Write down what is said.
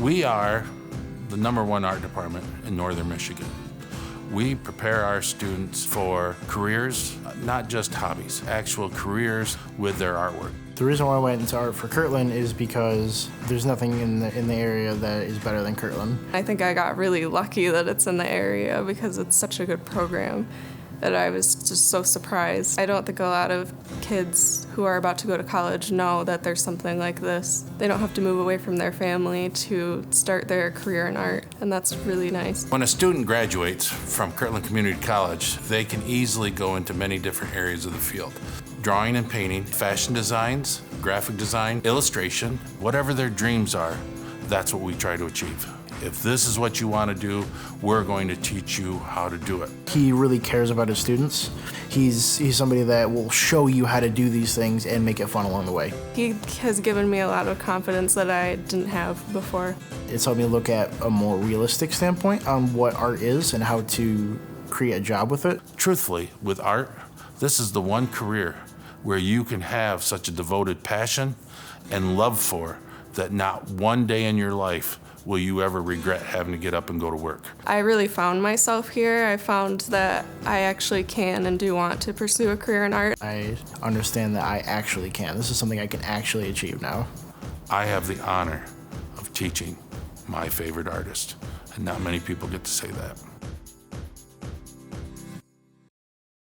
We are the #1 art department in northern Michigan. We prepare our students for careers, not just hobbies, actual careers with their artwork. The reason why I went into art for Kirtland is because there's nothing in the area that is better than Kirtland. I think I got really lucky that it's in the area because it's such a good program that I was just so surprised. I don't think a lot of kids who are about to go to college know that there's something like this. They don't have to move away from their family to start their career in art, and that's really nice. When a student graduates from Kirtland Community College, they can easily go into many different areas of the field. Drawing and painting, fashion designs, graphic design, illustration, whatever their dreams are, that's what we try to achieve. If this is what you want to do, we're going to teach you how to do it. He really cares about his students. He's somebody that will show you how to do these things and make it fun along the way. He has given me a lot of confidence that I didn't have before. It's helped me look at a more realistic standpoint on what art is and how to create a job with it. Truthfully, with art, this is the one career where you can have such a devoted passion and love for that not one day in your life will you ever regret having to get up and go to work. I really found myself here. I found that I actually can and do want to pursue a career in art. I understand that I actually can. This is something I can actually achieve now. I have the honor of teaching my favorite artist, and not many people get to say that.